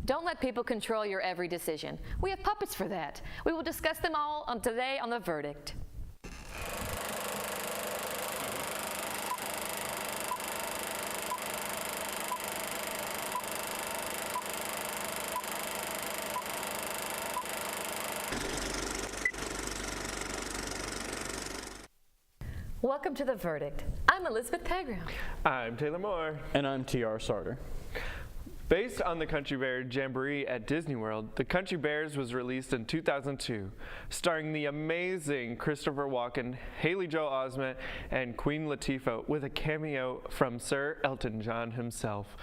Don't let people control your every decision. We have puppets for that. We will discuss them all today on The Verdict. Welcome to The Verdict. I'm Elizabeth Pegram. I'm Taylor Moore. And I'm T.R. Sartor. Based on the Country Bear Jamboree at Disney World, The Country Bears was released in 2002, starring the amazing Christopher Walken, Haley Joel Osment, and Queen Latifah, with a cameo from Sir Elton John himself.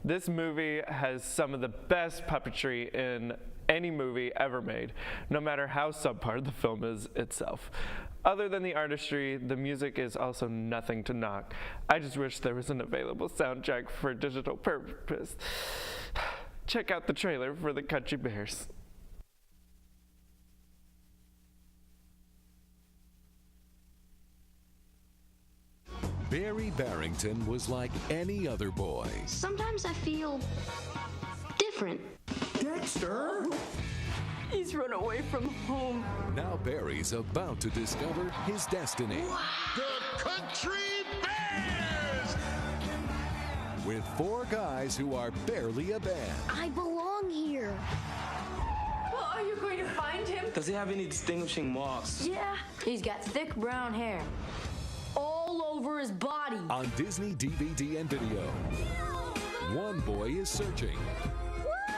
This movie has some of the best puppetry in any movie ever made, no matter how subpar the film is itself. Other than the artistry, the music is also nothing to knock. I just wish there was an available soundtrack for digital purpose. Check out the trailer for The Country Bears. Barry Barrington was like any other boy. Sometimes I feel different. Dexter? He's run away from home. Now Barry's about to discover his destiny. The Country Bears! With four guys who are barely a band. I belong here. Well, are you going to find him? Does he have any distinguishing marks? Yeah. He's got thick brown hair all over his body. On Disney DVD and video, one boy is searching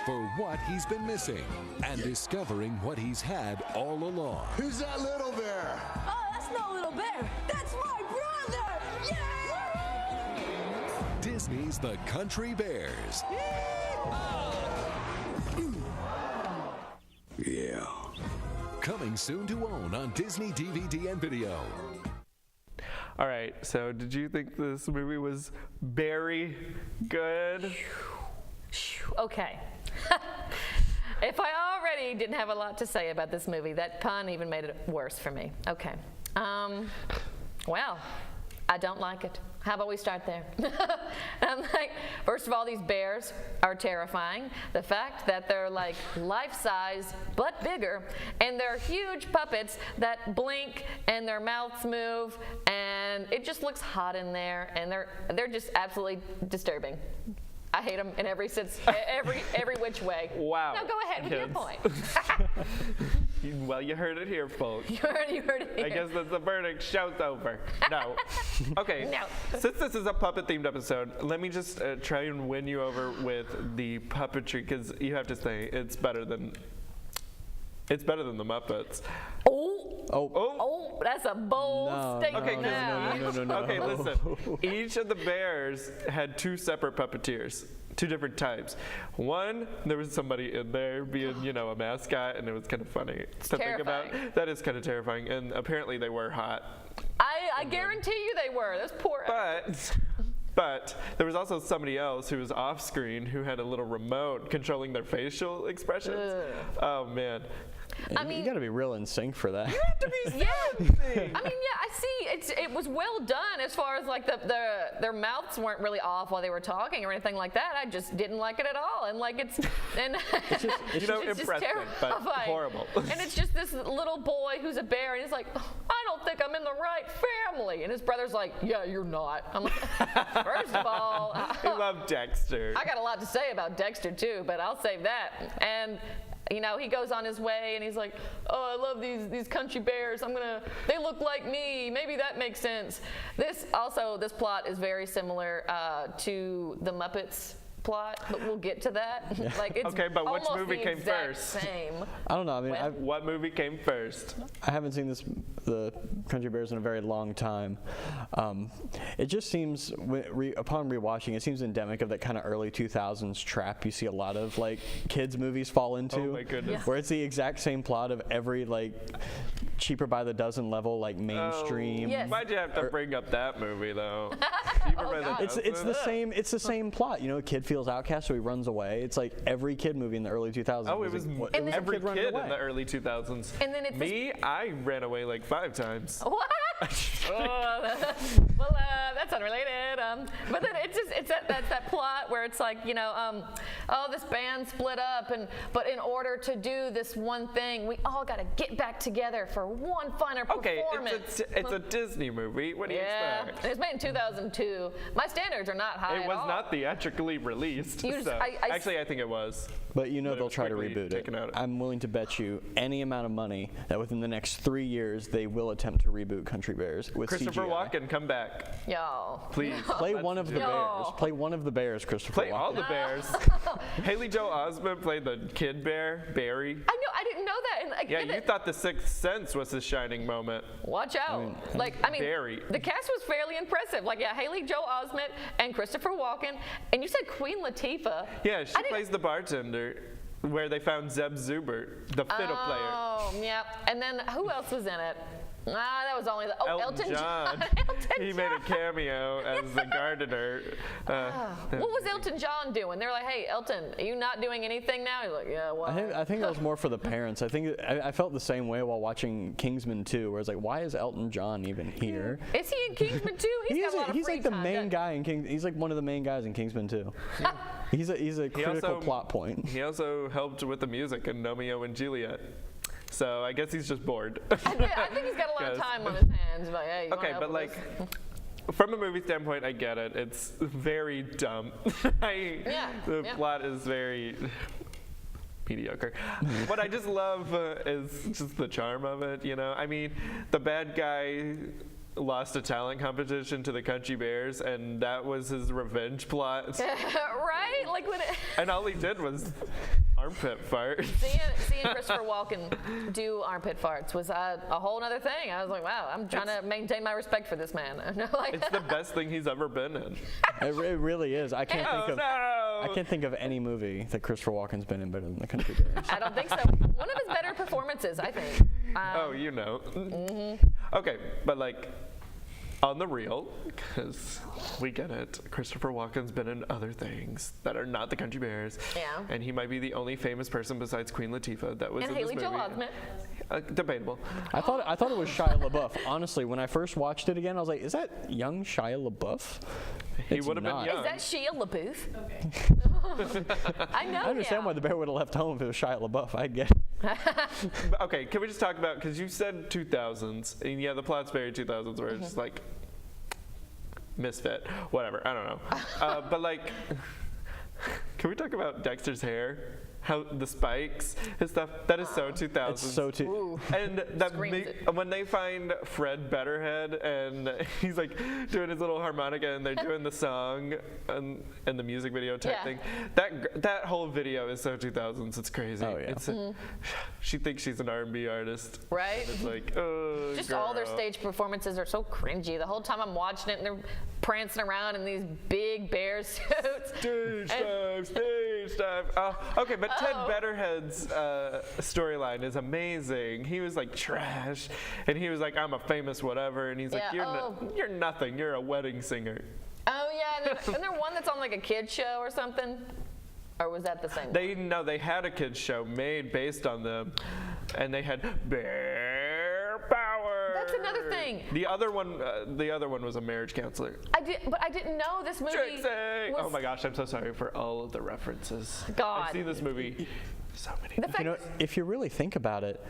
for what he's been missing and discovering what he's had all along. Who's that little bear? Oh, that's no little bear. That's my brother. Yeah! Disney's The Country Bears. Yeah. Coming soon to own on Disney DVD and video. All right, so did you think this movie was very good? Okay. If I already didn't have a lot to say about this movie, that pun even made it worse for me. Okay. Well, I don't like it. How about we start there? I'm like, first of all, these bears are terrifying. The fact that they're like life-size but bigger, and they're huge puppets that blink and their mouths move, and it just looks hot in there, and they're just absolutely disturbing. I hate them in every sense, every which way. Wow. Now go ahead with your point. Well, you heard it here, folks. You heard it here. I guess that's the verdict. Show's over. No. Okay. No. Since this is a puppet-themed episode, let me just try and win you over with the puppetry, because you have to say it's better than the Muppets. Oh, that's a bold statement. Okay, no. Okay, listen. Each of the bears had two separate puppeteers, two different types. One, there was somebody in there being, a mascot, and it was kind of funny to think about. That is kind of terrifying, and apparently they were hot. I guarantee you they were. Those poor. But there was also somebody else who was off screen who had a little remote controlling their facial expressions. Oh man. I mean, you got to be real in sync for that. You have to be yeah. I mean, yeah, I see. It was well done as far as like their mouths weren't really off while they were talking or anything like that. I just didn't like it at all, and like it's impressive, but horrible. And it's just this little boy who's a bear, and he's like, I don't think I'm in the right family, and his brother's like, yeah, you're not. I'm like, first of all, I love Dexter. I got a lot to say about Dexter too, but I'll save that. And he goes on his way and he's like, oh, I love these country bears. They look like me. Maybe that makes sense. This plot is very similar to the Muppets plot, but we'll get to that. Yeah. Like it's okay, but which almost movie the came exact first? Same. I don't know. I mean, what movie came first? I haven't seen the Country Bears in a very long time. It just seems, upon rewatching, it seems endemic of that kind of early 2000s trap you see a lot of like kids movies fall into. Oh my goodness. Where it's the exact same plot of every like cheaper by the dozen level like mainstream. Yes. Why'd you have to bring up that movie though? It's the same plot. A kid feels outcast, so he runs away. It's like every kid movie in the early 2000s. Oh, it was every kid in the early 2000s. And then I ran away like 5 times. What? Well, that's unrelated. But then it's that plot where it's like, oh, this band split up, but in order to do this one thing, we all got to get back together for one final performance. It's a Disney movie. What do you expect? It was made in 2002. My standards are not high It at was all. not theatrically released. Actually, I think it was. But they'll try to reboot it. Out. I'm willing to bet you any amount of money that within the next 3 years they will attempt to reboot Country Bears with Christopher CGI. Walken, come back. Y'all. Please. Play one of the bears. Play one of the bears, Christopher Play Walken. all the bears. Haleigh Joe Osment played the kid bear, Barry. I know, I didn't know that. And Yeah, you thought The Sixth Sense was his shining moment. Watch out. Barry. The cast was fairly impressive. Haleigh Joe Osment and Christopher Walken. And you said Queen Latifah. Yeah, she plays the bartender where they found Zeb Zubert, the fiddle player. Oh, yeah. And then who else was in it? That was only Elton John. He made a cameo as the gardener. What was Elton John doing? They were like, "Hey, Elton, are you not doing anything now?" He's like, "Yeah, well." I think that was more for the parents. I felt the same way while watching Kingsman 2, where it's like, why is Elton John even here? Is he in Kingsman 2? He's like the main guy in King. He's like one of the main guys in Kingsman 2. He's a critical plot point. He also helped with the music in Romeo and Juliet. So I guess he's just bored. I think he's got a lot of time on his hands. Like, hey, you okay, but from a movie standpoint, I get it. It's very dumb. The plot is very mediocre. What I just love is just the charm of it. I mean, the bad guy lost a talent competition to the Country Bears, and that was his revenge plot. Right? Like when and all he did was armpit fart. Seeing Christopher Walken do armpit farts was a whole other thing. I was like, wow, I'm trying to maintain my respect for this man. It's the best thing he's ever been in. It really is. I can't think of any movie that Christopher Walken's been in better than The Country Bears. I don't think so. One of his better performances, I think. Okay, but on the real, because we get it, Christopher Walken's been in other things that are not the Country Bears. Yeah. And he might be the only famous person besides Queen Latifah that was in this movie. And Haleigh Joe Osment. Debatable. I thought it was Shia LaBeouf. Honestly, when I first watched it again, I was like, is that young Shia LaBeouf? He would have been young. Is that Shia LaBeouf? Okay. I understand why the bear would have left home if it was Shia LaBeouf. I get it. Okay, can we just talk about, because you said 2000s, and yeah, the plot's very 2000s, where it's just like misfit, whatever, I don't know. But can we talk about Dexter's hair? How the spikes and stuff, that is so 2000s. It's so And when they find Fred Betterhead and he's doing his little harmonica and they're doing the song and the music video type thing, that whole video is so 2000s. It's crazy. Oh, yeah. She thinks she's an R&B artist. Right? It's like, oh, just girl. all their stage performances are so cringy. The whole time I'm watching it and they're prancing around in these big bear suits. Stage dive. Okay, but Ted Betterhead's storyline is amazing. He was trash, and he was like, I'm a famous whatever, and he's like, you're nothing. You're a wedding singer. Oh yeah, isn't there one that's on a kid's show or something? Or was that the same one? They had a kids show made based on them, and they had bear power. That's another thing. The other one was a marriage counselor. But I didn't know this movie. Trixie! Oh my gosh, I'm so sorry for all of the references. God. I've seen this movie so many times. If you really think about it,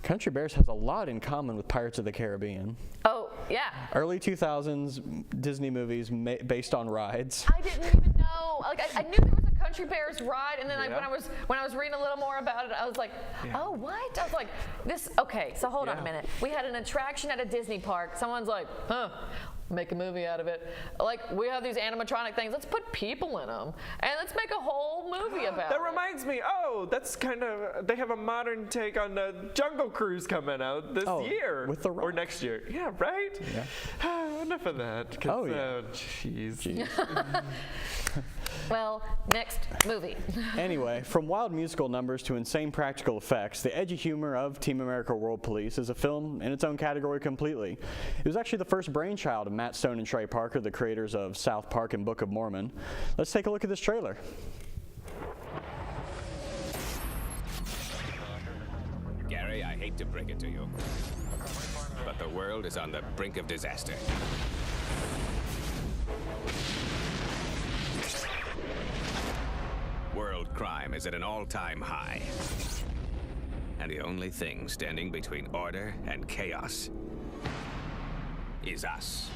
Country Bears has a lot in common with Pirates of the Caribbean. Oh, yeah. Early 2000s Disney movies based on rides. I didn't even know. I knew there was a Country Bears ride, and then when I was reading a little more about it, I was like, oh, what? I was like, this. Okay, so hold on a minute. We had an attraction at a Disney park. Someone's like, make a movie out of it. We have these animatronic things. Let's put people in them, and let's make a whole movie about it. That reminds me. Oh, that's they have a modern take on the Jungle Cruise coming out this year. With The Rock. Or next year. Yeah, right? Yeah. Enough of that. Oh, yeah. Jeez. Well, next movie. Anyway, from wild musical numbers to insane practical effects, the edgy humor of Team America World Police is a film in its own category completely. It was actually the first brainchild of Matt Stone and Trey Parker, the creators of South Park and Book of Mormon. Let's take a look at this trailer. Gary, I hate to break it to you, but the world is on the brink of disaster. Pegram is at an all-time high. And the only thing standing between order and chaos is us.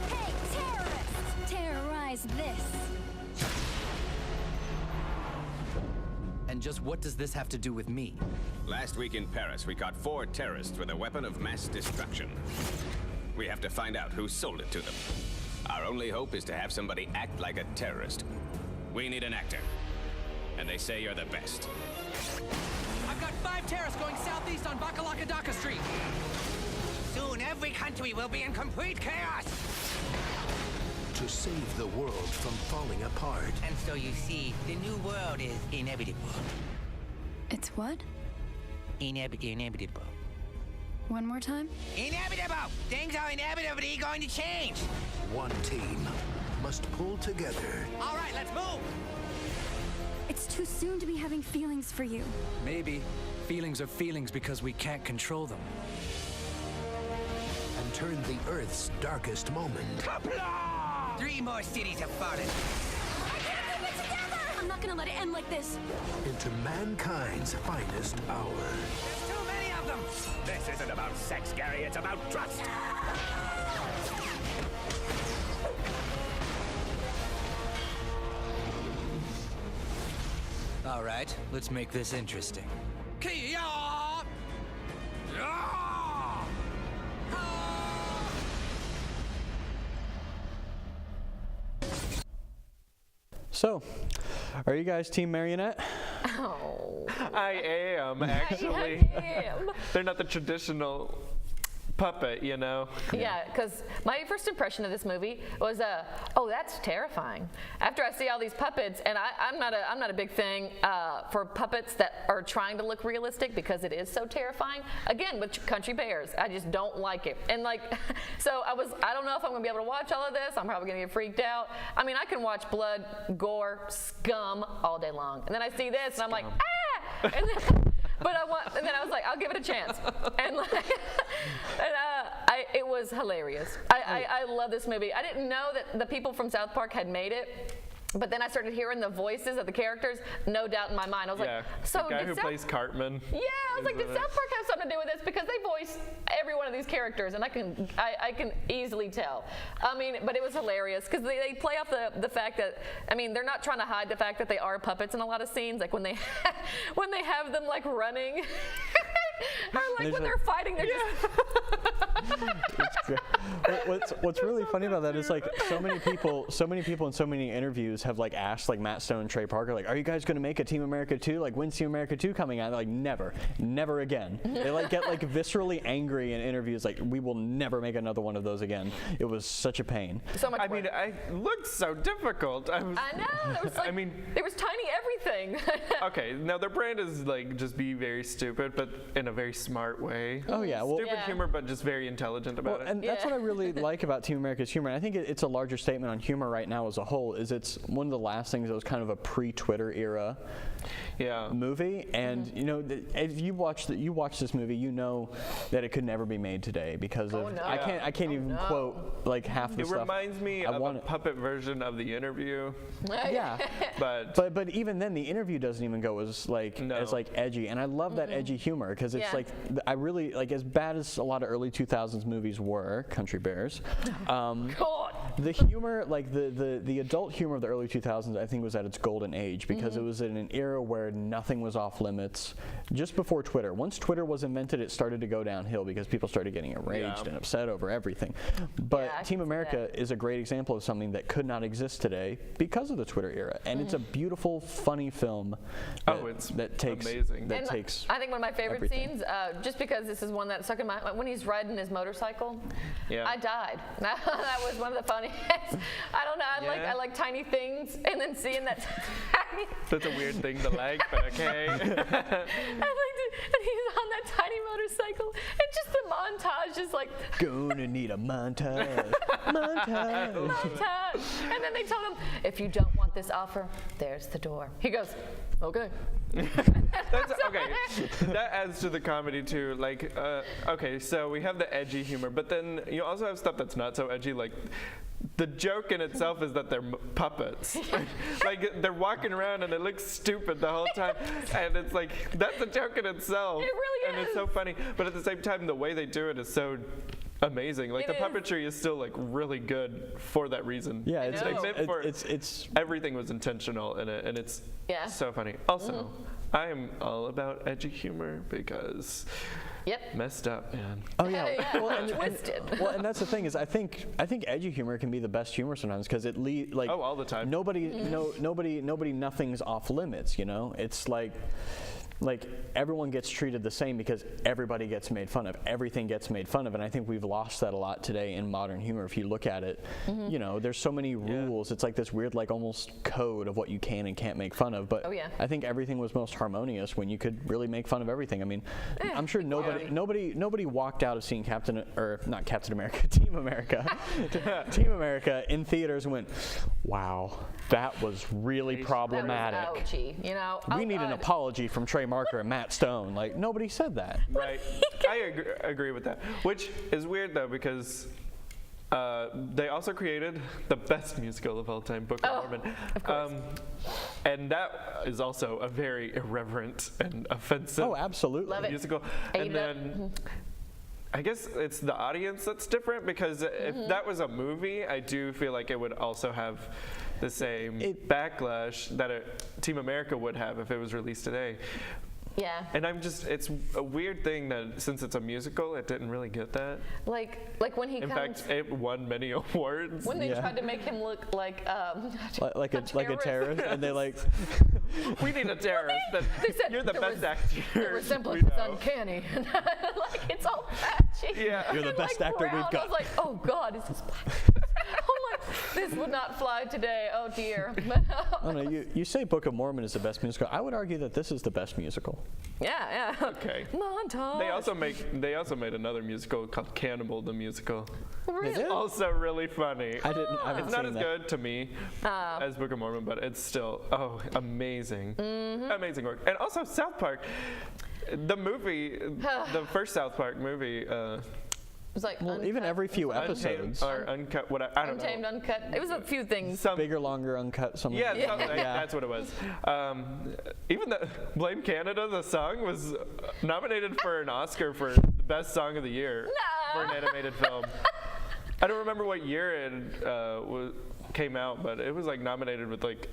Hey, terrorists! Terrorize this. And just what does this have to do with me? Last week in Paris, we caught 4 terrorists with a weapon of mass destruction. We have to find out who sold it to them. Our only hope is to have somebody act like a terrorist. We need an actor. And they say you're the best. I've got 5 terrorists going southeast on Bakalakadaka Street. Soon every country will be in complete chaos. To save the world from falling apart. And so you see, the new world is inevitable. It's what? Inevitable. One more time? Inevitable! Things are inevitably going to change. One team must pull together. All right, let's move! It's too soon to be having feelings for you. Maybe. Feelings are feelings because we can't control them. And turn the Earth's darkest moment. 3 more cities have fallen. I can't keep it together! I'm not gonna let it end like this. Into mankind's finest hour. There's too many of them! This isn't about sex, Gary. It's about trust. All right, let's make this interesting. Kia! So, are you guys Team Marionette? Oh. I am, actually. I am. They're not the traditional puppet, you know? Yeah, because my first impression of this movie was, oh, that's terrifying. After I see all these puppets, and I'm not a big thing for puppets that are trying to look realistic because it is so terrifying. Again, with country bears, I just don't like it. And like, so I don't know if I'm gonna be able to watch all of this. I'm probably gonna get freaked out. I mean, I can watch blood, gore, scum all day long, and then I see this, and I'm like, ah! And then, and then I was like, I'll give it a chance. And like, it was hilarious. I love this movie. I didn't know that the people from South Park had made it. But then I started hearing the voices of the characters, no doubt in my mind. I was like, so the guy who plays Cartman. Yeah, I was like, did South Park have something to do with this? Because they voice every one of these characters, and I can easily tell. I mean, but it was hilarious because they play off the fact that, I mean, they're not trying to hide the fact that they are puppets in a lot of scenes. Like when they have them like running, or like when they're fighting, they're just. What's really funny about that is like so many people in so many interviews have like asked like Matt Stone and Trey Parker, like, are you guys going to make a Team America 2? Like, when's Team America 2 coming out? They're like, never again. They like get like viscerally angry in interviews, like, we will never make another one of those again. It was such a pain. So much. I mean, it looked so difficult. I know. There was like, there was tiny everything. Okay, now their brand is like just be very stupid, but in a very smart way. Oh yeah, well, stupid humor, but just very intelligent about it. And that's what I really like about Team America's humor. And I think it's a larger statement on humor right now as a whole. Is it's one of the last things that was kind of a pre-Twitter era movie. And you know, if you watch this movie, you know that it could never be made today because of I can't even quote like half the stuff. It reminds me of a puppet version of The Interview. Yeah, but even then, The Interview doesn't even go as like edgy. And I love that edgy humor because it's like I really like, as bad as a lot of early 2000s movies were, Country Bears. The humor, like the adult humor of the early 2000s, I think was at its golden age because it was in an era where nothing was off limits. Just before Twitter. Once Twitter was invented, it started to go downhill because people started getting enraged and upset over everything. But Team America is a great example of something that could not exist today because of the Twitter era. And it's a beautiful, funny film that takes amazing. I think one of my favorite scenes, just because this is one that stuck in my mind, when he's riding his motorcycle, I died. That was one of the funniest. I don't know, I like tiny things, and then seeing that That's a weird thing to like, but okay. I liked it, and he's on that tiny motorcycle, and just the montage is like, gonna need a montage. montage. And then they told him, if you don't want this offer, there's the door. He goes, Okay. That's okay. That adds to the comedy too. Like, okay, so we have the edgy humor, but then you also have stuff that's not so edgy. Like, the joke in itself is that they're puppets. Like, they're walking around and it looks stupid the whole time, and it's like that's a joke in itself. It really is. And it's so funny, but at the same time, the way they do it is so amazing. Like, the puppetry is still like really good for that reason. Yeah, it's everything was intentional in it, and it's so funny. Also, I am all about edgy humor because messed up, man. Oh yeah, well, twisted. And that's the thing is, I think edgy humor can be the best humor sometimes because it like all the time. Nobody nothing's off limits. You know, it's like everyone gets treated the same because everybody gets made fun of. Everything gets made fun of, and I think we've lost that a lot today in modern humor. If you look at it, you know, there's so many rules. It's like this weird, like almost code of what you can and can't make fun of. But I think everything was most harmonious when you could really make fun of everything. I mean, I'm sure nobody walked out of seeing Team America in theaters and went, "Wow, that was really problematic." That was ouchy, you know. We need an apology from Trey Marker and Matt Stone. Like, nobody said that. Right. I agree with that. Which is weird, though, because they also created the best musical of all time, Book of Mormon. Of course. And that is also a very irreverent and offensive musical. And then I guess it's the audience that's different, because if that was a movie, I do feel like it would also have the same backlash that Team America would have if it was released today. Yeah. And it's a weird thing that since it's a musical, it didn't really get that. Like when he In fact, it won many awards. When they tried to make him look like a terrorist, and they like, we need a terrorist. They said, you're the best actor. The resemblance is uncanny. Like, it's all patchy. Yeah. You're the best actor we've got. I was like, oh God, is this black? Oh my, this would not fly today. Oh dear. Oh no, you say Book of Mormon is the best musical. I would argue that this is the best musical. Yeah. Okay. Montage. They also made another musical called Cannibal the Musical. Really? It's also really funny. I haven't It's not seen as that. good to me as Book of Mormon, but it's still amazing. Amazing work. And also South Park, the movie, the first South Park movie. It was like even every few episodes. Or uncut, I don't know. Untamed, uncut. It was a few things. Bigger, longer, uncut, something. Yeah, that's what it was. Even the Blame Canada, the song, was nominated for an Oscar for the best song of the year for an animated film. I don't remember what year it came out, but it was like nominated with like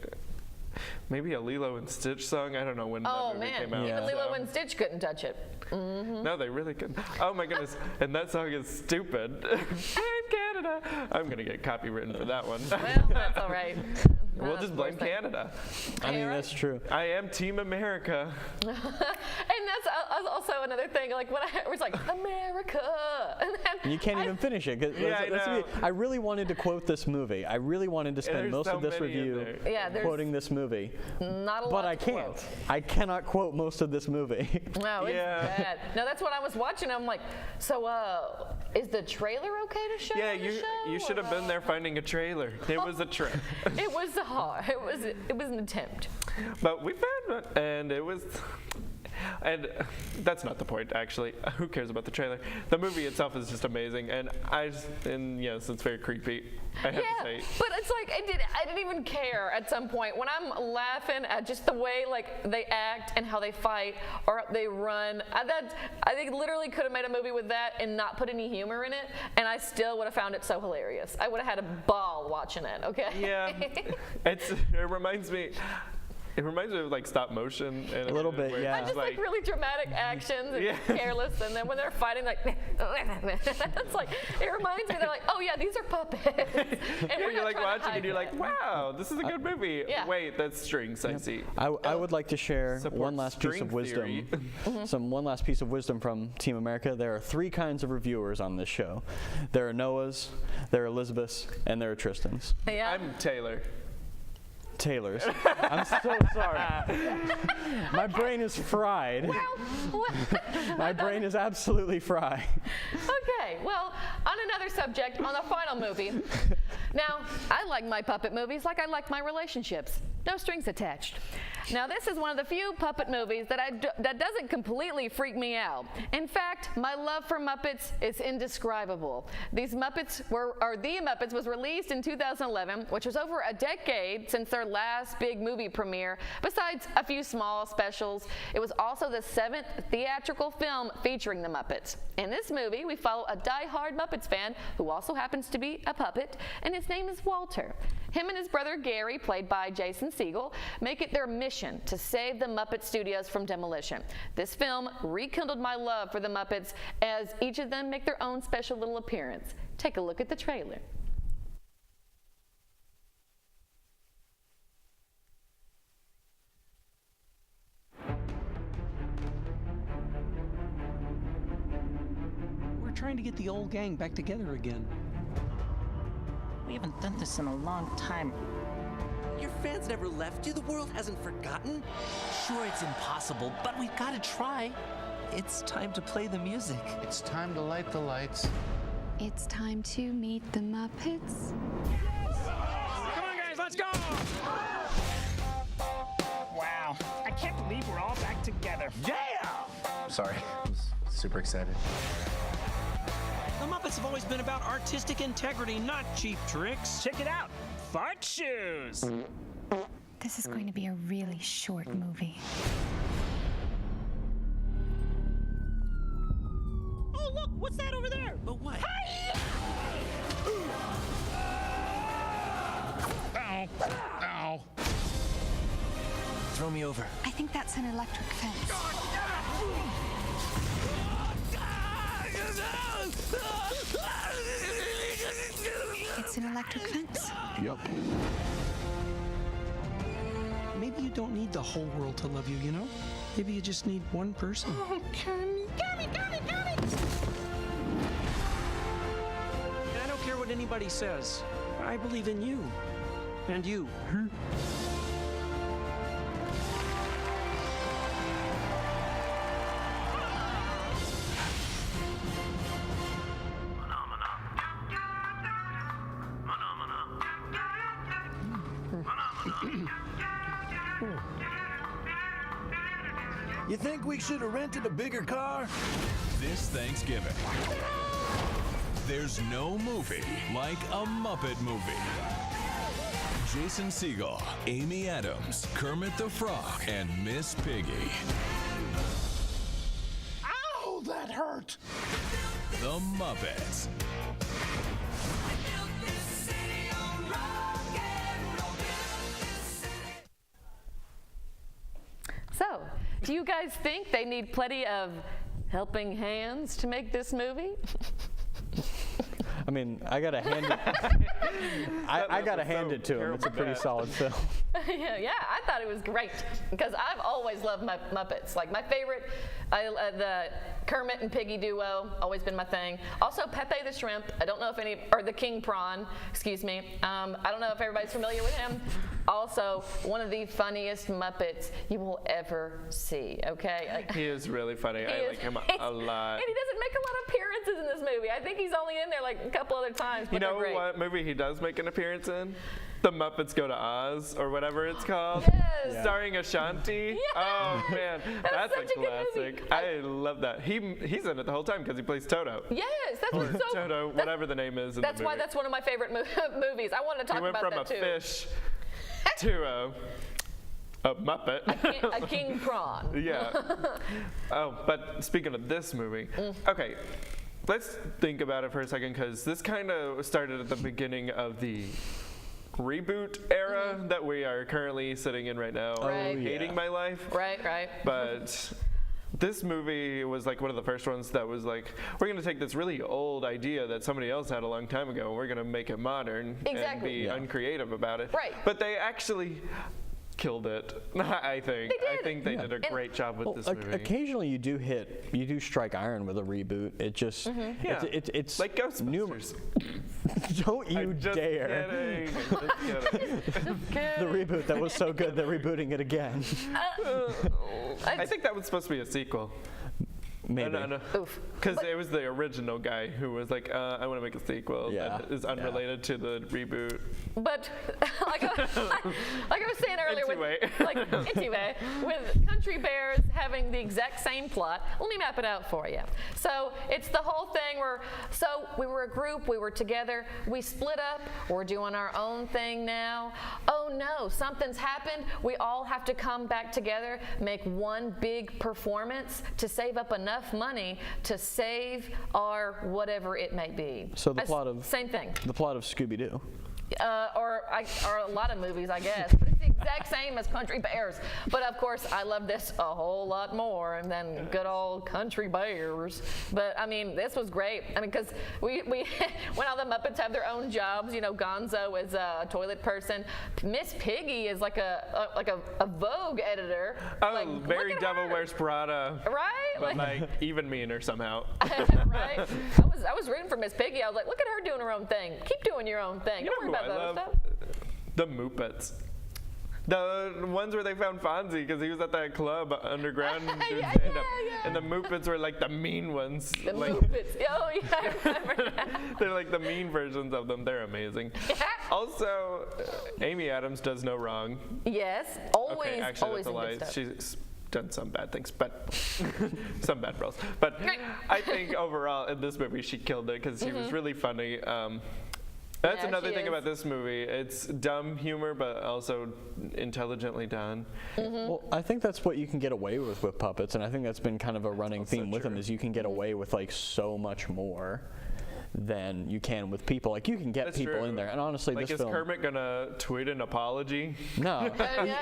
maybe a Lilo and Stitch song. I don't know when that movie came out. Even Lilo and Stitch couldn't touch it. No, they really couldn't. Oh my goodness. And that song is stupid. Blame Canada. I'm going to get copywritten for that one. Well, that's all right. We'll just blame Canada. I mean, that's true. I am Team America. And that's also another thing. Like when I was like, America. And you can't even finish it. I really wanted to quote this movie. I really wanted to spend most of this review quoting this movie. Not a lot. But I can't. Quote. I cannot quote most of this movie. No, it's bad. No, that's what I was watching. I'm like, so is the trailer okay to show? Yeah, you should have been there finding a trailer. It was a trip. It was hard. It was an attempt. But we found it, and it was. And that's not the point, actually. Who cares about the trailer? The movie itself is just amazing, and yes, it's very creepy. I have to say. But it's like I didn't even care at some point when I'm laughing at just the way like they act and how they fight or they run. I think literally could have made a movie with that and not put any humor in it, and I still would have found it so hilarious. I would have had a ball watching it. Okay. Yeah. It reminds me. It reminds me of like stop motion. And a little bit, yeah. Just like really dramatic actions and careless, and then when they're fighting, like, it's like, it reminds me, they're like, oh yeah, these are puppets. And you're like watching and you're like, wow, this is a good movie. Yeah. Wait, that's strings, I see. I would like to share one last piece of wisdom. One last piece of wisdom from Team America. There are 3 kinds of reviewers on this show. There are Noahs, there are Elizabeths, and there are Tristans. Yeah. I'm Taylor. Taylor's. I'm so sorry. My brain is fried. My brain is absolutely fried. Okay, well, on another subject, on the final movie. Now, I like my puppet movies like I like my relationships. no strings attached. Now, this is one of the few puppet movies that doesn't completely freak me out. In fact, my love for Muppets is indescribable. The Muppets was released in 2011, which was over a decade since their last big movie premiere, besides a few small specials. It was also the 7th theatrical film featuring the Muppets. In this movie, we follow a die-hard Muppets fan who also happens to be a puppet, and his name is Walter. Him and his brother Gary, played by Jason Segel, make it their mission to save the Muppet Studios from demolition. This film rekindled my love for the Muppets as each of them make their own special little appearance. Take a look at the trailer. We're trying to get the old gang back together again. We haven't done this in a long time. Your fans never left you. The world hasn't forgotten. Sure, it's impossible, but we've got to try. It's time to play the music. It's time to light the lights. It's time to meet the Muppets. Come on, guys, let's go! Wow, I can't believe we're all back together. Yeah! Sorry, I was super excited. The Muppets have always been about artistic integrity, not cheap tricks. Check it out, fart shoes. This is going to be a really short movie. Oh, look, what's that over there? But what? Ow. Ow. Throw me over. I think that's an electric fence. It's an electric fence. Yep. Maybe you don't need the whole world to love you, you know? Maybe you just need one person. Oh, got me. And I don't care what anybody says. I believe in you. And you. You think we should have rented a bigger car? This Thanksgiving, there's no movie like a Muppet movie. Jason Segel, Amy Adams, Kermit the Frog, and Miss Piggy. Ow, that hurt! The Muppets. So, do you guys think they need plenty of helping hands to make this movie? I mean, I gotta hand it. I gotta hand it to him. It's a pretty solid film. Yeah, I thought it was great because I've always loved Muppets. Like my favorite, the Kermit and Piggy duo, always been my thing. Also, Pepe the Shrimp. I don't know if or the King Prawn. Excuse me. I don't know if everybody's familiar with him. Also, one of the funniest Muppets you will ever see. Okay. He is really funny. I like him a lot. And he doesn't make a lot of appearances in this movie. I think he's only in there like a couple other times. But you know they're great. what movie he does make an appearance in? The Muppets Go to Oz, or whatever it's called. Yes. Yeah. Starring Ashanti. Yes. Oh man, that's such a a good movie. classic. I love that. He's in it the whole time because he plays Toto. Yes, that's what's so. Toto, whatever the name is. That's why that's one of my favorite movies. I wanted to talk about that too. He went from a fish to a Muppet. A king prawn. Yeah. Oh, but speaking of this movie, okay, let's think about it for a second because this kind of started at the beginning of the reboot era that we are currently sitting in right now. Right. Hating my life. Right. But this movie was like one of the first ones that was like, we're going to take this really old idea that somebody else had a long time ago and we're going to make it modern and be uncreative about it. Right. But they actually killed it, I think. I think they did a great job with this movie. Occasionally you do strike iron with a reboot. It just, it's like Ghostbusters. Don't you dare. Just kidding. The reboot that was so good they're rebooting it again. I think that was supposed to be a sequel. Maybe. No. Because it was the original guy who was like, I want to make a sequel that is unrelated to the reboot. But like I was saying earlier, with Country Bears having the exact same plot, let me map it out for you. So it's the whole thing where, we were a group, we were together, we split up, we're doing our own thing now. Oh no, something's happened. We all have to come back together, make one big performance to save up enough money to save our whatever it may be. So the plot of same thing. The plot of Scooby-Doo. Or a lot of movies, I guess. But it's the exact same as Country Bears. But of course, I love this a whole lot more than good old Country Bears. But I mean, this was great. I mean, because we when all the Muppets have their own jobs, you know, Gonzo is a toilet person. Miss Piggy is like a Vogue editor. Oh, like, very Devil Wears Prada. Right? But like even meaner somehow. Right? I was rooting for Miss Piggy. I was like, look at her doing her own thing. Keep doing your own thing. Don't worry about that stuff. The Muppets. The ones where they found Fonzie because he was at that club underground. And the Muppets were like the mean ones. The Muppets. Oh, yeah, I remember that. They're like the mean versions of them. They're amazing. Also, Amy Adams does no wrong. Yes, always. Okay, actually, always that's a lie. good stuff. She's done some bad things, but some bad roles. But I think overall in this movie she killed it because she was really funny. That's another thing about this movie. It's dumb humor, but also intelligently done. Well, I think that's what you can get away with puppets, and I think that's been kind of a running theme with them, is you can get away with like so much more than you can with people. Like you can get people in there, and honestly, like this is film. Kermit gonna tweet an apology? No.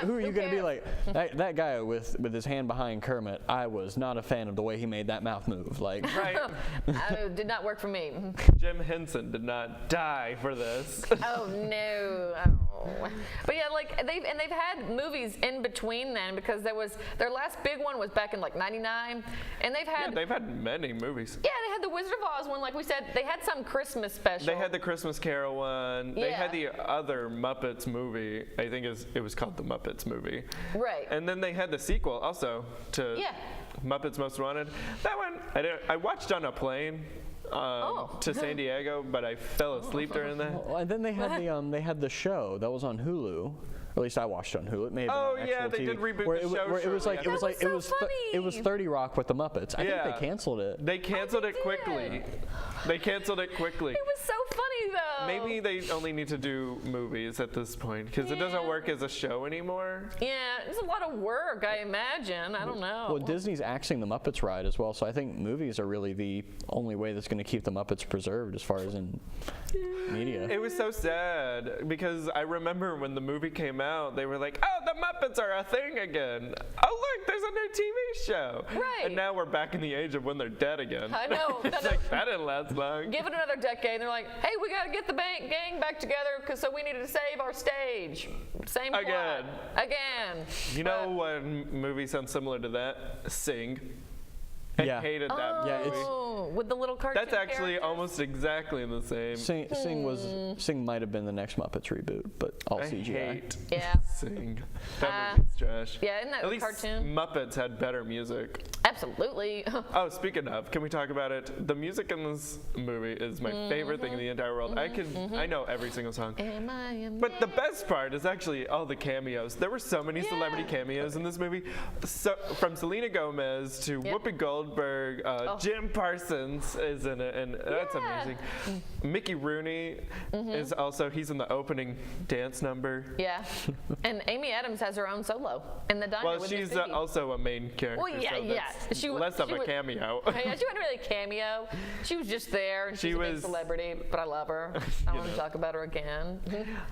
Who are you gonna be like? That guy with his hand behind Kermit. I was not a fan of the way he made that mouth move. Like, right. Did not work for me. Jim Henson did not die for this. Oh no. Oh. But yeah, like they've had movies in between then, because their last big one was back in like '99, and they've had many movies. Yeah, they had the Wizard of Oz one, like we said. They had some Christmas special. They had the Christmas Carol one. Yeah. They had the other Muppets movie. I think it was called the Muppets movie. Right. And then they had the sequel also to Muppets Most Wanted. That one I watched on a plane. To San Diego, but I fell asleep during that. And then they had the show that was on Hulu. Or at least I watched it on Hulu. It may have been on actual they TV, did reboot where the show. Where it was 30 Rock with the Muppets. I think Yeah. they canceled it. They canceled it quickly. They canceled it quickly. It was so funny though. Maybe they only need to do movies at this point because it doesn't work as a show anymore. Yeah, it's a lot of work, I imagine. I don't know. Well, Disney's axing the Muppets ride as well, so I think movies are really the only way that's going to keep the Muppets preserved as far as in media. It was so sad because I remember when the movie came out, they were like, "Oh, the Muppets are a thing again. Oh, look, there's a new TV show." Right. And now we're back in the age of when they're dead again. I know. It's like, that didn't last long. Give it another decade, and they're like, "Hey, we got to get the gang back together, so we needed to save our stage." Same plot. Again. You know what movie sounds similar to that? Sing. I hated that movie. Oh, with the little cartoon That's actually almost exactly the same. Sing might have been the next Muppets reboot, but all CGI. Hate Sing. That movie's trash. Yeah, isn't that At least cartoon? Muppets had better music. Absolutely. Oh, speaking of, can we talk about it? The music in this movie is my favorite thing in the entire world. I know every single song. But the best part is actually all the cameos. There were so many celebrity cameos in this movie. So, from Selena Gomez to Whoopi Goldberg, Jim Parsons is in it, and that's amazing. Mickey Rooney is also, he's in the opening dance number. Yeah. And Amy Adams has her own solo in the diner. Well, she's also a main character. Well, yeah, so less of a cameo. Yeah, she wasn't really a cameo. She was just there, and she's a big celebrity, but I love her. I want to talk about her again.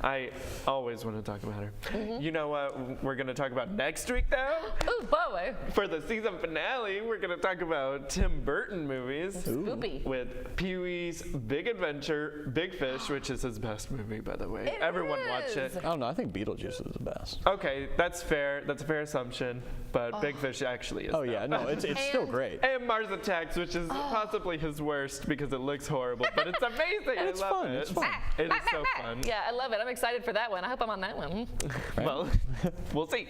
I always want to talk about her. You know what we're going to talk about next week, though? Oh, boy. For the season finale, we're going to talk about Tim Burton movies. Spoopy. With Pee-wee's Big Adventure, Big Fish, which is his best movie, by the way. Everyone watch it. I don't know. I think Beetlejuice is the best. Okay, that's fair. That's a fair assumption. But Big Fish actually is. Oh, yeah. No, it's still great. And Mars Attacks, which is possibly his worst because it looks horrible, but it's amazing. I love it. It's fun. It is so fun. Yeah, I love it. I'm excited for that one. I hope I'm on that one. Right. Well, we'll see.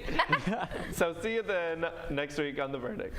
So see you then next week on The Verdict.